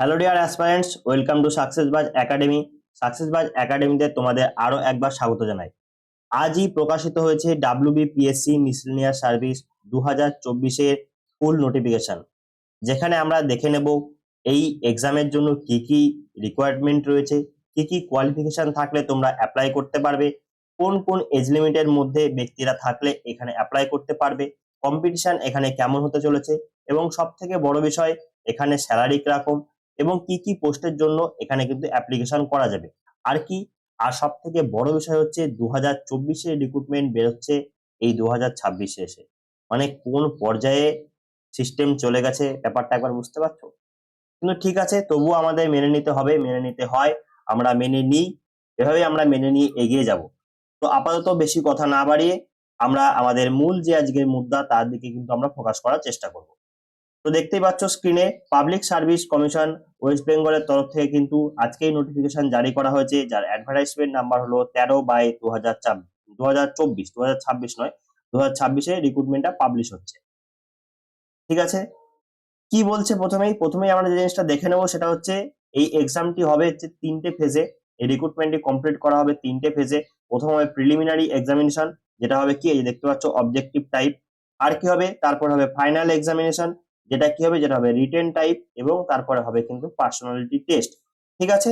Hello dear aspirants, welcome to Successbaaz academy. Successbaaz একাডেমিতে তোমাদের আরো একবার স্বাগত জানাই। আজই প্রকাশিত হয়েছে ডাব্লিউবিপিএসসি মিসেলেনিয়াস সার্ভিস 2024-এর ফুল নোটিফিকেশন, যেখানে আমরা দেখে নেব এই এক্সামের জন্য কি কি রিকোয়ারমেন্ট রয়েছে, কি কি কোয়ালিফিকেশন থাকলে তোমরা অ্যাপ্লাই করতে পারবে, কোন কোন এজ লিমিটের মধ্যে ব্যক্তিরা থাকলে এখানে অ্যাপ্লাই করতে পারবে, কম্পিটিশন এখানে কেমন হতে চলেছে, এবং সব থেকে বড় বিষয় এখানে স্যালারি কিরকম এবং কি কি পোস্টের জন্য এখানে কিন্তু অ্যাপ্লিকেশন করা যাবে। আর কি, আর সব থেকে বড় বিষয় হচ্ছে 2024-এর রিক্রুটমেন্ট বেরোচ্ছে এই 2026-এ এসে, মানে কোন পর্যায়ে সিস্টেম চলে গেছে ব্যাপারটা একবার বুঝতে পারছো। কিন্তু ঠিক আছে, তবুও আমাদের মেনে নিতে হবে, মেনে নিতে হয়, আমরা মেনে নিই, এভাবেই আমরা মেনে নিয়ে এগিয়ে যাব। তো আপাতত বেশি কথা না বাড়িয়ে আমরা আমাদের মূল যে আজকের মুদ্রা তার দিকে কিন্তু আমরা ফোকাস করার চেষ্টা করব। তো দেখতেই পাচ্ছ স্ক্রিনে, পাবলিক সার্ভিস কমিশন ওয়েস্ট বেঙ্গলের তরফ থেকে কিন্তু আজকেই নোটিফিকেশন জারি করা হয়েছে, যার অ্যাডভার্টাইজমেন্ট নাম্বার হলো 13/2024, 2026 নয়, 2026-এ রিক্রুটমেন্টটা পাবলিশ হচ্ছে। ঠিক আছে, কি বলছে প্রথমেই আমরা যে জিনিসটা দেখে নেবো সেটা হচ্ছে এই এক্সামটি হবে হচ্ছে 3টে ফেজে। এই রিক্রুটমেন্টটি কমপ্লিট করা হবে 3টে ফেজে। প্রথম হবে প্রিলিমিনারি এক্সামিনেশন, যেটা হবে কি, এই যে দেখতে পাচ্ছ অবজেক্টিভ টাইপ। আর কি হবে, তারপর হবে ফাইনাল এক্সামিনেশন, যেটা কি হবে, যেটা হবে রিটেন টাইপ, এবং তারপরে হবে কিন্তু পার্সোনালিটি টেস্ট। ঠিক আছে,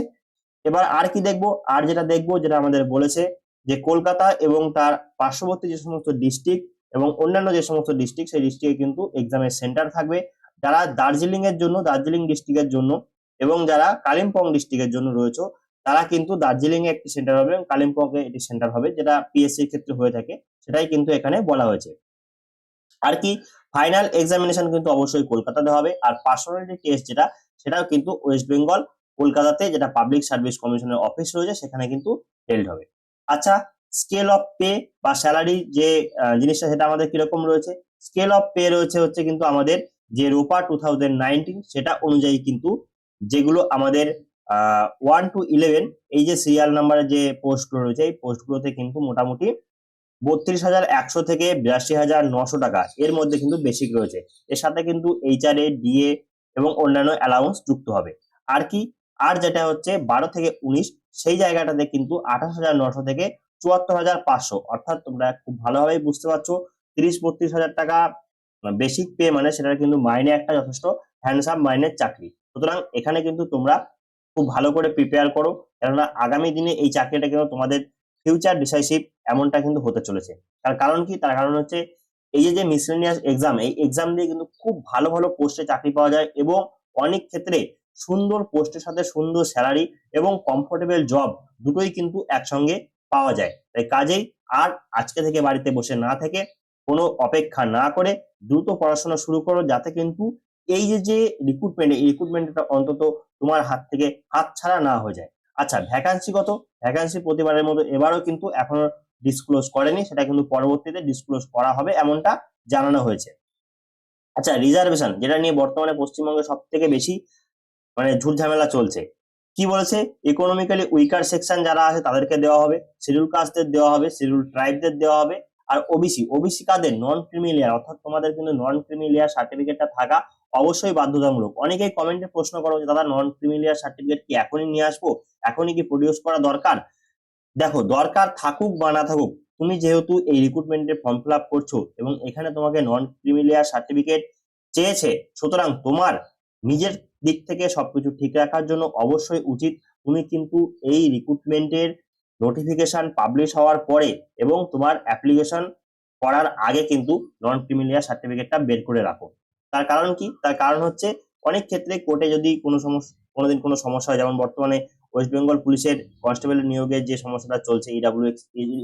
এবার আর কি দেখবো, আর যেটা দেখবো যেটা আমাদের বলেছে যে কলকাতা এবং তার পার্শ্ববর্তী যে সমস্ত ডিস্ট্রিক্ট এবং অন্যান্য যে সমস্ত ডিস্ট্রিক্ট, সেই ডিস্ট্রিক্টে কিন্তু এক্সামের সেন্টার থাকবে। যারা দার্জিলিং এর জন্য, দার্জিলিং ডিস্ট্রিক্টের জন্য, এবং যারা কালিম্পং ডিস্ট্রিক্টের জন্য রয়েছে, তারা কিন্তু দার্জিলিং এ একটি সেন্টার হবে এবং কালিম্পং এ একটি সেন্টার হবে, যেটা পিএসসির ক্ষেত্রে হয়ে থাকে, সেটাই কিন্তু এখানে বলা হয়েছে। আর কি, ফাইনাল এক্সামিনেশন কিন্তু অবশ্যই কলকাতাতে হবে, আর পার্সোনালিটি টেস্ট যেটা, সেটাও কিন্তু ওয়েস্ট বেঙ্গল কলকাতাতে, যেটা পাবলিক সার্ভিস কমিশনের অফিস রয়েছে, সেখানে কিন্তু হেল্ড হবে। আচ্ছা, স্কেল অফ পে বা স্যালারি যে জিনিসটা, সেটা আমাদের কিরকম রয়েছে। স্কেল অফ পে রয়েছে হচ্ছে কিন্তু আমাদের যে রোপা 2019 সেটা অনুযায়ী কিন্তু, যেগুলো আমাদের 1 to 11 এই যে সিরিয়াল নাম্বারের যে পোস্টগুলো রয়েছে, এই পোস্টগুলোতে কিন্তু মোটামুটি 32,100 থেকে 82,900 টাকা এর মধ্যে কিন্তু বেসিক রয়েছে। এর সাথে কিন্তু এইচআরএ, ডিএ এবং অন্যান্য অ্যালাউন্স যুক্ত হবে। আর কি, আর যেটা হচ্ছে 12 থেকে 19, সেই জায়গাটাতে কিন্তু 28,900 থেকে 74,500, অর্থাৎ তোমরা খুব ভালোভাবে বুঝতে পারছো 30-32 হাজার টাকা বেসিক পে, মানে সেটা কিন্তু মাইনে একটা যথেষ্ট হ্যান্ডসাম মাইনের চাকরি। সুতরাং এখানে কিন্তু তোমরা খুব ভালো করে প্রিপেয়ার করো, কেননা আগামী দিনে এই চাকরিটা কিন্তু তোমাদের ফিউচার ডিসাইসিভ এমনটা কিন্তু হতে চলেছে। তার কারণ কি, তার কারণ হচ্ছে এই যে মিসেলেনিয়াস এক্সাম, এই এক্সাম দিয়ে কিন্তু খুব ভালো ভালো পোস্টে চাকরি পাওয়া যায়, এবং অনেক ক্ষেত্রে সুন্দর পোস্টের সাথে সুন্দর স্যালারি এবং কমফোর্টেবল জব দুটোই কিন্তু একসঙ্গে পাওয়া যায়। তাই কাজেই আর আজকে থেকে বাড়িতে বসে না থেকে, কোনো অপেক্ষা না করে দ্রুত পড়াশোনা শুরু করো, যাতে কিন্তু এই যে রিক্রুটমেন্ট, এই রিক্রুটমেন্টটা অন্তত তোমার হাত থেকে হাত ছাড়া না হয়ে যায়। আচ্ছা, ভ্যাকান্সি কত? ভ্যাকান্সি প্রতিবারের মতো এবারও কিন্তু এখনো ডিসক্লোজ করেনি, সেটা কিন্তু পরবর্তীতে ডিসক্লোজ করা হবে এমনটা জানানো হয়েছে। আচ্ছা, রিজার্ভেশন, যেটা নিয়ে বর্তমানে পশ্চিমবঙ্গে সব থেকে বেশি মানে ঝুট ঝামেলা চলছে, কি বলেছে, ইকোনমিক্যালি উইকার সেকশন যারা আছে তাদেরকে দেওয়া হবে, শিডিউল কাস্টদের দেওয়া হবে, শিডিউল ট্রাইবদের দেওয়া হবে, আর ওবিসি, ওবিসি কাদের, নন ক্রিমিলিয়ার, অর্থাৎ তোমাদের কিন্তু নন ক্রিমিলিয়ার সার্টিফিকেটটা থাকা অবশ্যই বাধ্যতামূলক। অনেকেই কমেন্টে প্রশ্ন করো যে দাদা, নন ক্রিমিলিয়ার সার্টিফিকেট কি এখনই নিয়ে আসবো, এখনই কি প্রডিউস করা দরকার? দেখো, দরকার থাকুক বা না থাকুক, তুমি যেহেতু এই রিক্রুটমেন্টের ফর্ম ফিল আপ করছো এবং এখানে তোমাকে নন ক্রিমিলিয়ার সার্টিফিকেট চেয়েছে, সুতরাং তোমার নিজের দিক থেকে সবকিছু ঠিক রাখার জন্য অবশ্যই উচিত তুমি কিন্তু এই রিক্রুটমেন্টের নোটিফিকেশন পাবলিশ হওয়ার পরে এবং তোমার অ্যাপ্লিকেশন করার আগে কিন্তু নন ক্রিমিলিয়ার সার্টিফিকেটটা বের করে রাখো। তার কারণ কি, তার কারণ হচ্ছে অনেক ক্ষেত্রে কোর্টে যদি কোনো সমস্যা, কোনোদিন কোনো সমস্যা হয়, যেমন বর্তমানে ওয়েস্ট বেঙ্গল পুলিশের কনস্টেবলের নিয়োগের যে সমস্যাটা চলছে,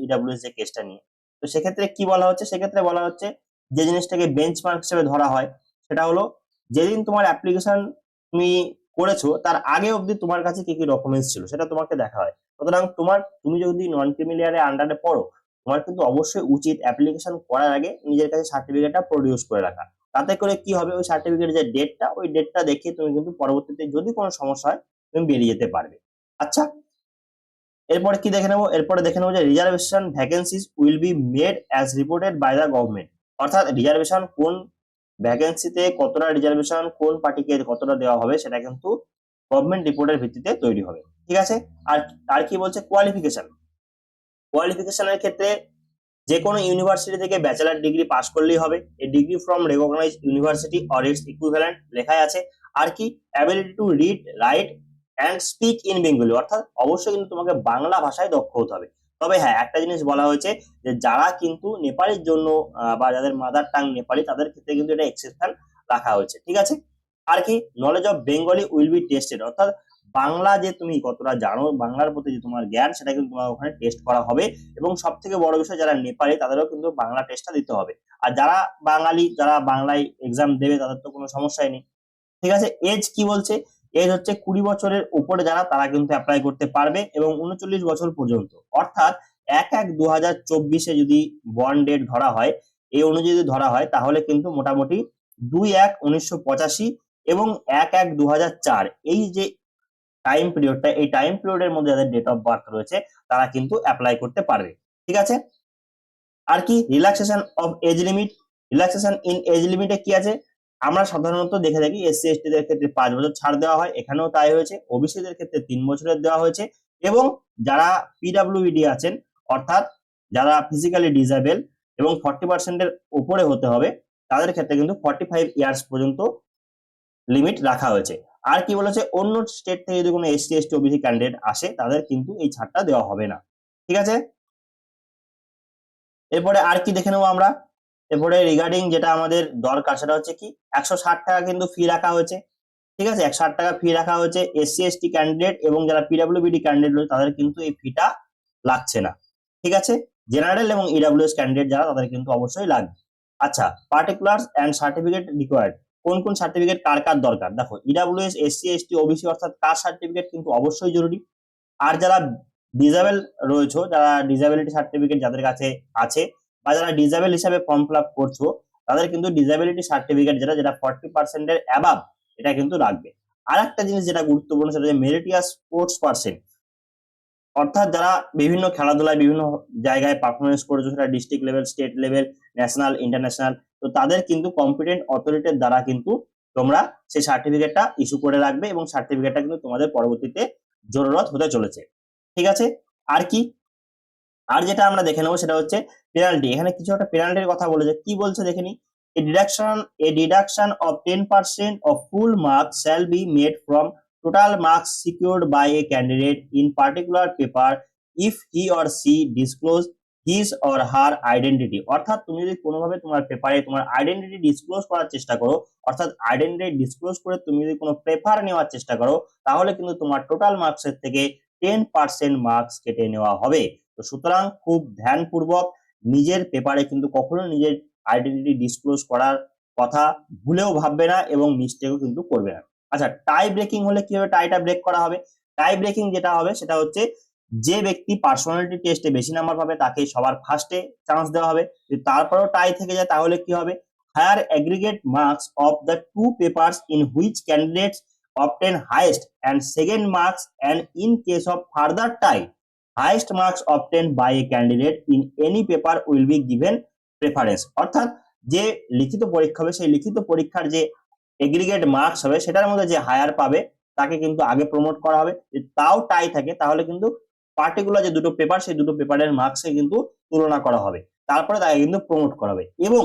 ইডাব্লিউএস যে কেসটা নিয়ে, তো সেক্ষেত্রে কি বলা হচ্ছে, সেক্ষেত্রে বলা হচ্ছে যে জিনিসটাকে বেঞ্চমার্ক হিসেবে ধরা হয়, সেটা হলো যেদিন তোমার অ্যাপ্লিকেশন তুমি করেছো তার আগে অবধি তোমার কাছে কি কি ডকুমেন্টস ছিল সেটা তোমাকে দেখা হয়। সুতরাং তুমি যদি নন ক্রিমিলিয়ারের আন্ডারে পড়ো, তোমার কিন্তু অবশ্যই উচিত অ্যাপ্লিকেশন করার আগে নিজের কাছে সার্টিফিকেটটা প্রডিউস করে রাখা। তাতে করে কি হবে, ওই সার্টিফিকেটের যে ডেটটা, ওই ডেটটা দেখে তুমি কিন্তু পরবর্তীতে যদি কোনো সমস্যা হয় তুমি বেরিয়ে যেতে পারবে। আচ্ছা, এরপরে কি দেখে নেবো, এরপরে দেখে নেবো যে reservation vacancies will be made as reported by the government, অর্থাৎ রিজার্ভেশন কোন ভ্যাকেন্সিতে কতটা রিজার্ভেশন কোন পার্টিকে কতটা দেওয়া হবে সেটা কিন্তু গভর্নমেন্ট রিপোর্টের ভিত্তিতে তৈরি হবে। ঠিক আছে। আর আর কি বলছে, কোয়ালিফিকেশনের ক্ষেত্রে যে কোনো ইউনিভার্সিটি থেকে ব্যাচেলার ডিগ্রি পাস করলেই হবে। এই degree from recognise university or its equivalent লেখাই আছে। আর কি, ability to read, write and speak in Bengali, অর্থাৎ অবশ্যই কিন্তু তোমাকে বাংলা ভাষায় দক্ষ হতে হবে। তবে হ্যাঁ, একটা জিনিস বলা হয়েছে যে যারা কিন্তু নেপালির জন্য বা যাদের মাদার টাং নেপালি, তাদের ক্ষেত্রে কিন্তু এটা এক্সেপশন রাখা হয়েছে। ঠিক আছে। আর কি, knowledge of Bengali will be tested, অর্থাৎ বাংলা যে তুমি কতটা জানো, বাংলার প্রতি যে তোমার জ্ঞান, সেটা কিন্তু তোমার ওখানে টেস্ট করা হবে। এবং সব থেকে বড় বিষয়, যারা নেপালি তাদেরও কিন্তু বাংলা টেস্টটা দিতে হবে। আর যারা বাঙালি, যারা বাংলায় এক্সাম দেবে, তাদের তো কোনো সমস্যাই নেই। ঠিক আছে। এজ কি বলছে, এজ হচ্ছে 20 বছরের উপরে যারা, তারা কিন্তু অ্যাপ্লাই করতে পারবে, এবং 39 বছর পর্যন্ত, অর্থাৎ 1/1/2024 যদি বর্ন ডেট ধরা হয়, এই অনুযায়ী যদি ধরা হয়, তাহলে কিন্তু মোটামুটি 2/1/1985 এবং 1/1/2004 এই যে টাইম পিরিয়ডটা, এই টাইম পিরিয়ডের মধ্যে যাদের ডেট অফ বার্থ রয়েছে, তারা কিন্তু অ্যাপ্লাই করতে পারবে। ঠিক আছে। আর কি, relaxation of age limit, relaxation in age লিমিটে কি আছে, আমরা সাধারণত দেখে থাকি এসসি এসটি দের ক্ষেত্রে 5 বছর ছাড় দেওয়া হয়, এখানেও তাই হয়েছে। ওবিসি দের ক্ষেত্রে 3 বছরের দেওয়া হয়েছে। এবং যারা পিডব্লিউডি আছেন, অর্থাৎ যারা ফিজিক্যালি ডিসেবল এবং 40% উপরে হতে হবে, তাদের ক্ষেত্রে কিন্তু 45 ইয়ার্স পর্যন্ত লিমিট রাখা হয়েছে। আর কি বলেছে, অন্য স্টেট থেকে যদি কোনো এসসি এসটি ওবিসি ক্যান্ডিডেট আসে, তাদের কিন্তু এই ছাড়টা দেওয়া হবে না। ঠিক আছে। এরপরে আর কি দেখে নেবো আমরা, এরপরে রিগার্ডিং যেটা আমাদের দরকার, সেটা হচ্ছে কি, 160 টাকা কিন্তু ফি রাখা হয়েছে। ঠিক আছে, 160 টাকা ফি রাখা হয়েছে। এসসি এসটি ক্যান্ডিডেট এবং যারা পিডব্লিউবিডি ক্যান্ডিডেট রয়েছে, তাদের কিন্তু এই ফিটা লাগছে না। ঠিক আছে। জেনারেল এবং ইডব্লিউএস ক্যান্ডিডেট যারা, তাদের কিন্তু অবশ্যই লাগবে। আচ্ছা, পার্টিকুলার্স এন্ড সার্টিফিকেট রিকোয়ার্ড, কোন কোন সার্টিফিকেট কার কার দরকার, দেখো, ইডব্লিউএস, এসসি এসটি ওবিসি, অর্থাৎ কাস্ট সার্টিফিকেট কিন্তু অবশ্যই জরুরি। আর যারা ডিসেবল রয়েছে, যারা ডিসেবিলিটি সার্টিফিকেট যাদের কাছে আছে, বা যারা ডিসেবল হিসাবে ফর্ম ফিল আপ করছো, তাদের কিন্তু ডিসেবিলিটি সার্টিফিকেট যেটা 40% এর অ্যাবাভ, এটা কিন্তু রাখবে। আর একটা জিনিস যেটা গুরুত্বপূর্ণ, সেটা হচ্ছে মেরিটিয়াস স্পোর্টস পার্সন, অর্থাৎ যারা বিভিন্ন খেলাধুলায় বিভিন্ন জায়গায় পারফরমেন্স করেছে, সেটা district level, state level, national, international, তো তাদের কিন্তু কম্পিটেন্ট অথরিটির দ্বারা কিন্তু তোমরা সেই সার্টিফিকেটটা ইস্যু করে রাখবে, এবং সার্টিফিকেটটা কিন্তু তোমাদের পরবর্তীতে জরুরত হতে চলেছে। ঠিক আছে। আর কি, আর যেটা আমরা দেখে নেবো, সেটা হচ্ছে পেনাল্টি। এখানে কিছু একটা পেনাল্টির কথা বলেছে, কি বলছে দেখে নি, a deduction of 10% of full marks shall be made from total marks secured by a candidate in particular paper if he or she disclose his or her identity, অর্থাৎ তুমি যদি কোনোভাবে তোমার পেপারে তোমার আইডেন্টিটি ডিসক্লোজ করার চেষ্টা করো, অর্থাৎ আইডেন্টিটি ডিসক্লোজ করে তুমি যদি কোনো পেপার নেওয়ার চেষ্টা করো, তাহলে কিন্তু তোমার টোটাল মার্কসের থেকে 10% মার্কস কেটে নেওয়া হবে। তো সুতরাং খুব ধ্যানপূর্বক নিজের পেপারে কিন্তু কখনো নিজের আইডেন্টিটি ডিসক্লোজ করার কথা ভুলেও ভাববে না, এবং মিস্টেকও কিন্তু করবে না। আচ্ছা, টাই ব্রেকিং হলে কিভাবে টাইটা ব্রেক করা হবে, টাই ব্রেকিং যেটা হবে, সেটা হচ্ছে যে ব্যক্তি পার্সোনালিটি টেস্টে বেশি নাম্বার পাবে, তাকে সবার ফার্স্টে চান্স দেওয়া হবে। যদি তারপরেও টাই থেকে যায়, তাহলে কি হবে, higher aggregate marks of the two papers in which candidates obtain highest and second marks, and in case of further tie, highest marks obtained by a candidate in any paper will be given preference, অর্থাৎ যে লিখিত পরীক্ষা হবে, সেই লিখিত পরীক্ষার যে aggregate marks হবে, সেটার মধ্যে যে হায়ার পাবে, তাকে কিন্তু আগে প্রমোট করা হবে। তাও টাই থাকে, তাহলে কিন্তু পার্টিকুলার যে দুটো পেপার, সেই দুটো পেপারের মার্কসে কিন্তু তুলনা করা হবে, তারপরে তাকে কিন্তু প্রমোট করা হবে। এবং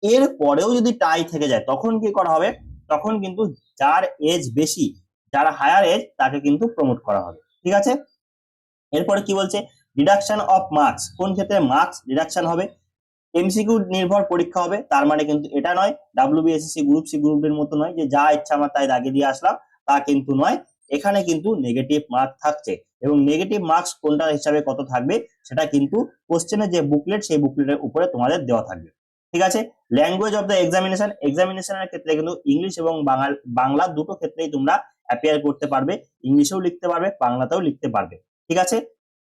এর পরেও যদি টাই থেকে যায়, তখন কি করা হবে, তখন কিন্তু যার এজ বেশি, যার হায়ার এজ, তাকে কিন্তু প্রমোট করা হবে। ঠিক আছে। এরপরে কি বলছে, ডিডাকশন অফ মার্কস, কোন ক্ষেত্রে মার্কস ডিডাকশন হবে, এমসিকিউ নির্ভর পরীক্ষা হবে, তার মানে কিন্তু এটা নয় ডাব্লিউবিএসএসসি গ্রুপ সি গ্রুপ এর মতো নয় যে যা ইচ্ছা আমার তাই দাগিয়ে দিয়ে আসলাম, তা কিন্তু নয়। এখানে কিন্তু নেগেটিভ মার্ক থাকছে, এবং নেগেটিভ মার্কস কোনটা হিসাবে কত থাকবে, সেটা কিন্তু কোশ্চেনের যে বুকলেট, সেই বুকলেটের উপরে তোমাদের দেওয়া থাকবে। ঠিক আছে। ল্যাঙ্গুয়েজ অফ দ্য এক্সামিনেশন, এক্সামিনেশনের ক্ষেত্রে কিন্তু ইংলিশ এবং বাংলা দুটো ক্ষেত্রেই তোমরা অ্যাপিয়ার করতে পারবে, ইংলিশেও লিখতে পারবে, বাংলাতেও লিখতে পারবে। ঠিক আছে।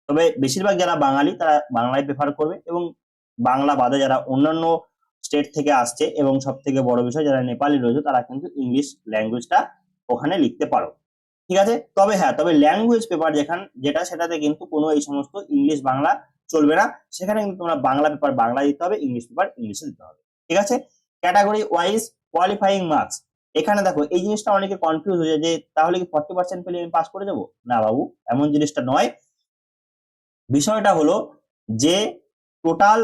তবে বেশিরভাগ যারা বাঙালি, তারা বাংলায় প্রেফার করবে, এবং বাংলা বাদে যারা অন্যান্য স্টেট থেকে আসছে, এবং সব থেকে বড় বিষয় যারা নেপালি রয়েছে, তারা কিন্তু ইংলিশ ল্যাঙ্গুয়েজটা ওখানে লিখতে পারো। ঠিক আছে। তবে হ্যাঁ, তবে ল্যাঙ্গুয়েজ পেপার যেটা সেটাতে কিন্তু কোনো এই সমস্ত ইংলিশ বাংলা চলবে না, সেখানে কিন্তু তোমরা বাংলা পেপার বাংলা দিতে হবে, ইংলিশ পেপার ইংলিশে দিতে হবে। ঠিক আছে। ক্যাটাগরি ওয়াইজ কোয়ালিফাইং মার্কস, এখানে দেখো এই জিনিসটা অনেকে কনফিউজ হয়ে যায় যে তাহলে কি 40% পেলে আমি পাস করে যাবো? না বাবু, এমন জিনিসটা নয়। বিষয়টা হলো যে টোটাল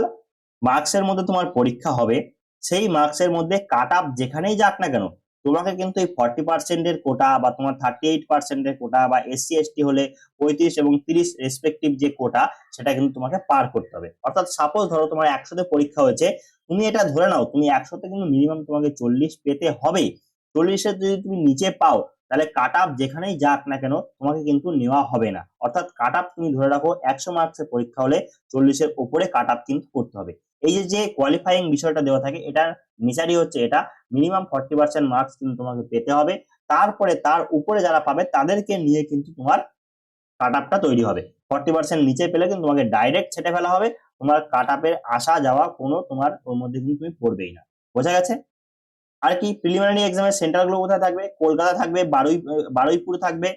মার্কসের মধ্যে তোমার পরীক্ষা হবে, সেই মার্কসের মধ্যে কাট আপ যেখানেই যাক না কেন, তোমাকে কিন্তু এই 40%-এর কোটা বা তোমার 38%-এর কোটা বা এসসি এসটি হলে 35 এবং 30 রেসপেক্টিভ যে কোটা, সেটা কিন্তু তোমাকে পার করতে হবে। অর্থাৎ সাপোজ ধরো তোমার 100তে পরীক্ষা হয়েছে, তুমি এটা ধরে নাও তুমি 100তে কিন্তু মিনিমাম তোমাকে 40 পেতে হবে। 40-এর যদি তুমি নিচে পাও, তাহলে কাট আপ যেখানেই যাক না কেন তোমাকে কিন্তু নেওয়া হবে না। অর্থাৎ কাট আপ তুমি ধরে রাখো 100 মার্কসের পরীক্ষা হলে 40-এর উপরে কাট আপ কিন্তু করতে হবে। এই যে কোয়ালিফাইং বিষয়টা দেওয়া থাকে, এটা নেচারই হচ্ছে এটা মিনিমাম 40% মার্কস কিন্তু তোমাকে পেতে হবে। তারপরে তার উপরে যারা পাবে তাদেরকে নিয়ে কিন্তু তোমার কাট আপটা তৈরি হবে। 40% নিচে পেলে কিন্তু তোমাকে ডাইরেক্ট ছেটে ফেলা হবে, তোমার কাট আপের আসা যাওয়া কোনো তোমার ওর মধ্যে কিন্তু তুমি পড়বেই না। বোঝা গেছে? আর কি প্রিলিমিনারি এক্সামের সেন্টার গুলো কোথায় থাকবে? কলকাতা থাকবে, বারুইপুর থাকবে,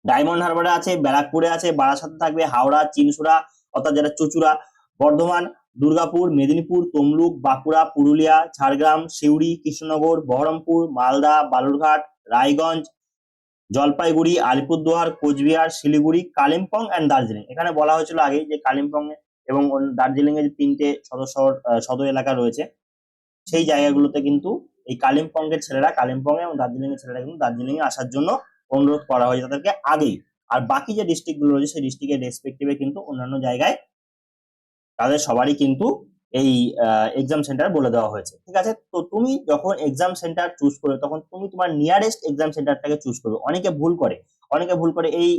ডায়মন্ড হারবারে আছে, ব্যারাকপুরে আছে, বারাসাতে থাকবে, হাওড়া, চিনসুরা অর্থাৎ যেটা চুচুড়া, বর্ধমান, দুর্গাপুর, মেদিনীপুর, তমলুক, বাঁকুড়া, পুরুলিয়া, ঝাড়গ্রাম, সিউড়ি, কৃষ্ণনগর, বহরমপুর, মালদা, বালুরঘাট, রায়গঞ্জ, জলপাইগুড়ি, আলিপুরদুয়ার, কোচবিহার, শিলিগুড়ি, কালিম্পং অ্যান্ড দার্জিলিং। এখানে বলা হয়েছিল আগে যে কালিম্পং এবং দার্জিলিং এর যে 3টে সদর এলাকা রয়েছে, সেই জায়গাগুলোতে কিন্তু এই কালিম্পং এর ছেলেরা কালিম্পং এবং দার্জিলিং এর ছেলেরা কিন্তু দার্জিলিং এ আসার জন্য অনুরোধ করা হয়েছে তাদেরকে আগেই। আর বাকি যে ডিস্ট্রিক্ট গুলো রয়েছে সেই ডিস্ট্রিক্টের রেসপেক্টিভে কিন্তু অন্যান্য জায়গায় তাদের সবারই কিন্তু এই এক্সাম সেন্টার বলে দেওয়া হয়েছে। ঠিক আছে? তো তুমি যখন এক্সাম সেন্টার চুজ করবে তখন তুমি তোমার নিয়ারেস্ট এক্সাম সেন্টারটাকে চুজ করবে। অনেকে ভুল করে এই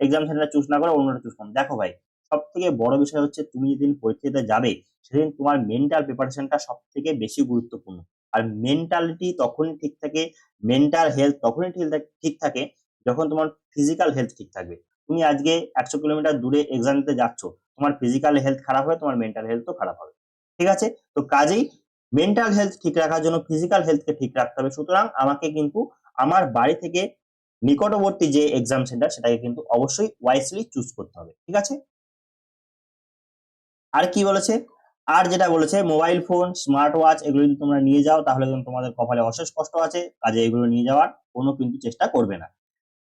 এক্সাম সেন্টার চুজ না করে অন্যটা চুজ করো। দেখো ভাই, সব থেকে বড় বিষয় হচ্ছে তুমি যেদিন পরীক্ষা দিতে যাবে সেদিন তোমার মেন্টাল প্রিপারেশনটা সব থেকে বেশি গুরুত্বপূর্ণ। আর মেন্টালিটি তখনই ঠিক থাকে, মেন্টাল হেলথ তখনই ঠিক থাকে যখন তোমার ফিজিক্যাল হেলথ ঠিক থাকবে। তুমি আজকে 100 কিলোমিটার দূরে এক্সাম দিতে যাচ্ছ, তোমার ফিজিক্যাল হেলথ খারাপ হবে, তোমার মেন্টাল হেলথও খারাপ হবে। ঠিক আছে? তো কাজেই মেন্টাল হেলথ ঠিক রাখার জন্য ফিজিক্যাল হেলথকে ঠিক রাখতে হবে। সুতরাং আমাকে কিন্তু আমার বাড়ি থেকে নিকটবর্তী যে এক্সাম সেন্টার সেটাকে কিন্তু অবশ্যই ওয়াইসলি চুজ করতে হবে। ঠিক আছে? আর কি বলেছে? আর যেটা বলেছে মোবাইল ফোন, স্মার্ট ওয়াচ এগুলো যদি তোমরা নিয়ে যাও তাহলে কিন্তু তোমাদের কপালে অশেষ কষ্ট আছে, কাজে এগুলো নিয়ে যাওয়ার কোনো কিন্তু চেষ্টা করবে না।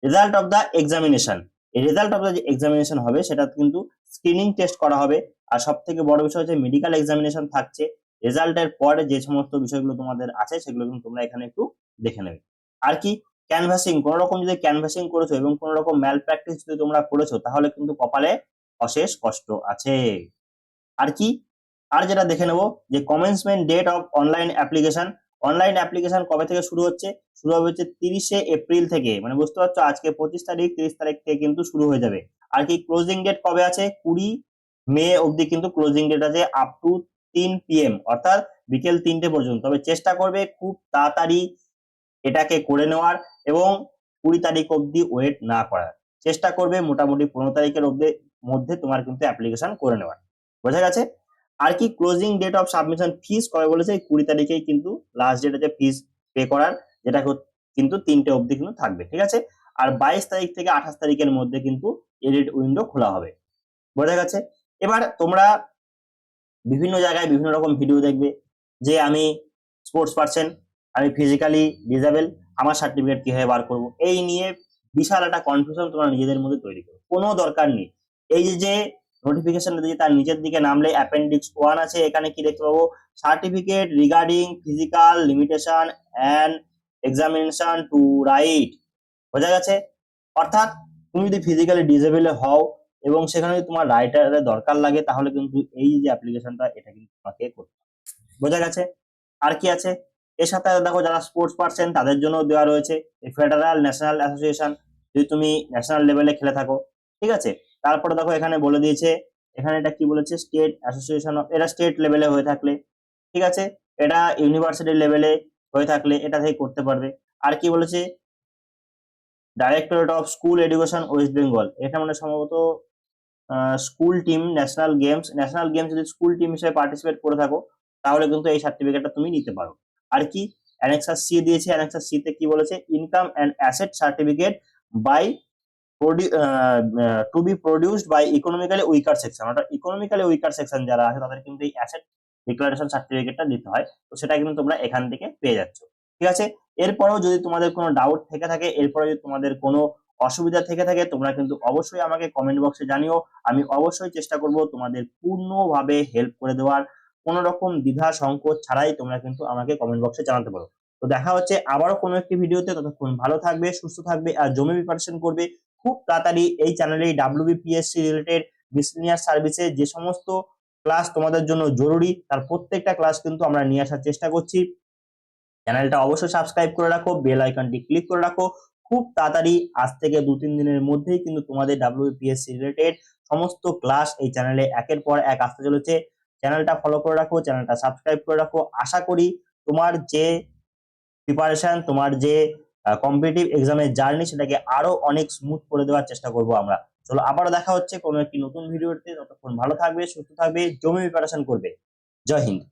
রেজাল্ট অফ দ্য এক্সামিনেশন, এই রেজাল্ট অফ দ্য যে এক্সামিনেশন হবে সেটা কিন্তু স্ক্রিনিং টেস্ট করা হবে। আর সব থেকে বড় বিষয় হচ্ছে মেডিকেল এক্সামিনেশন থাকছে। রেজাল্টের পরে যে সমস্ত বিষয়গুলো তোমাদের আছে সেগুলো কিন্তু তোমরা এখানে একটু দেখে নেবে। আর কি ক্যানভাসিং, কোন রকম যদি ক্যানভাসিং করেছো এবং কোন রকম ম্যাল প্র্যাকটিস যদি তোমরা করেছো তাহলে কিন্তু কপালে অশেষ কষ্ট আছে। আর কি আর যেটা দেখে নেব যে commencement date of online application. Online application কবে থেকে শুরু হচ্ছে? শুরু হবে হচ্ছে 30শে এপ্রিল থেকে, মানে বুঝতে পারছো আজকে 25 তারিখ, 30 তারিখ থেকে কিন্তু শুরু হয়ে যাবে। আর কি ক্লোজিং ডেট কবে আছে? 20 মে অবধি কিন্তু ক্লোজিং ডেট আছে, আপ টু 3 PM অর্থাৎ বিকেল 3টে পর্যন্ত। তবে চেষ্টা করবে খুব তাড়াতাড়ি এটাকে করে নেওয়ার এবং 20 তারিখ অবধি ওয়েট না করার চেষ্টা করবে, মোটামুটি 15 তারিখের মধ্যে তোমার কিন্তু অ্যাপ্লিকেশন করে নেওয়ার। বোঝা গেছে? আর কি ক্লোজিং ডেট অফ সাবমিশন ফিস কবে বলেছে? 20 তারিখেই কিন্তু লাস্ট ডেট আছে ফিস পে করার, যেটা কিন্তু 3টে অবধি কিন্তু থাকবে। ঠিক আছে? আর 22 তারিখ থেকে 28 তারিখের মধ্যে কিন্তু এডিট উইন্ডো খোলা হবে। বোঝা গেছে? এবার তোমরা বিভিন্ন জায়গায় বিভিন্ন রকম ভিডিও দেখবে যে আমি স্পোর্টস পার্সন, আমি ফিজিক্যালি ডিসেবল, আমার সার্টিফিকেট কিভাবে বার করবো, এই নিয়ে বিশাল একটা কনফিউশন তোমরা নিজেদের মধ্যে তৈরি করো। কোনো দরকার নেই। এই যে নোটিফিকেশন দিয়েছে তার নিচের দিকে নামলে অ্যাপেন্ডিক্স 1 আছে, এখানে কি দেখতে পাবো? Certificate regarding physical limitation and examination to write. বোঝা গেছে? অর্থাৎ তুমি যদি ফিজিক্যালি ডিসেবল হও এবং সেখানে যদি তোমার রাইটারের দরকার লাগে তাহলে কিন্তু এই যে অ্যাপ্লিকেশনটা এটা কিন্তু তোমাকে করতে হবে। বোঝা গেছে? আর কি আছে এর সাথে? দেখো যারা স্পোর্টস পার্সন তাদের জন্য দেওয়া রয়েছে ফেডারেল ন্যাশনাল অ্যাসোসিয়েশন, যদি তুমি ন্যাশনাল লেভেলে খেলে থাকো। ঠিক আছে? তারপরে দেখো এখানে বলে দিয়েছে, এখানে এটা কি বলেছে? স্টেট অ্যাসোসিয়েশন, এটা স্টেট লেভেলে হয়ে থাকলে, ঠিক আছে, এটা ইউনিভার্সিটি লেভেলে হয়ে থাকলে এটা থেকে করতে পারবে। আর কি বলেছে? Directorate of school education West Bengal, এটা মানে সম্ভবত স্কুল টিম ন্যাশনাল গেমস যদি স্কুল টিম হিসেবে পার্টিসিপেট করে থাকো তাহলে কিন্তু এই সার্টিফিকেটটা তুমি নিতে পারো। আর কি অ্যানেক্সার সি দিয়েছে, অ্যানেক্সার সি তে কি বলেছে? Income and asset certificate by to be produced by economically weaker section, অর্থাৎ ইকোনমিক্যালি উইকার সেকশন যারা আছে তাদের কিন্তু এই অ্যাসেট ডিক্লারেশন সার্টিফিকেটটা দিতে হয়। তো সেটা কিন্তু তোমরা এখান থেকে পেয়ে যাচ্ছ। ঠিক আছে। এরপরেও যদি তোমাদের কোনো ডাউট থেকে থাকে, এরপরে যদি তোমাদের কোনো অসুবিধা থেকে থাকে, তোমরা কিন্তু অবশ্যই আমাকে কমেন্ট বক্সে জানিও। আমি অবশ্যই চেষ্টা করব তোমাদের পূর্ণভাবে হেল্প করে দেওয়ার। কোনো রকম দ্বিধা সংকোচ ছাড়াই তোমরা কিন্তু আমাকে কমেন্ট বক্সে জানাতে পারো। তো দেখা হচ্ছে আবারও কোনো একটি ভিডিওতে। ততক্ষণ ভালো থাকবে, সুস্থ থাকবে আর জমি প্রিপারেশন করবে। খুব তাড়াতাড়ি এই চ্যানেলে WBPSC রিলেটেড মিসেলিনিয়াস সার্ভিসে যে সমস্ত ক্লাস তোমাদের জন্য জরুরি তার প্রত্যেকটা ক্লাস কিন্তু আমরা নিয়ে আসার চেষ্টা করছি। চ্যানেলটা অবশ্যই সাবস্ক্রাইব করে রাখো, বেল আইকনটি ক্লিক করে রাখো। খুব তাড়াতাড়ি আজ থেকে 2-3 দিনের মধ্যেই কিন্তু তোমাদের WBPSC রিলেটেড সমস্ত ক্লাস এই চ্যানেলে একের পর এক আসতে চলেছে। চ্যানেলটা ফলো করে রাখো, চ্যানেলটা সাবস্ক্রাইব করে রাখো। আশা করি তোমার যে প্রিপারেশন, তোমার যে কম্পিটিটিভ এক্সামের জার্নি, সেটাকে আরো অনেক স্মুথ করে দেওয়ার চেষ্টা করব আমরা। চলো আবারও দেখা হচ্ছে কোনো একটি নতুন ভিডিওতে। ততক্ষণ ভালো থাকবে, সুস্থ থাকবে, জমি প্রিপারেশন করবে। জয় হিন্দ।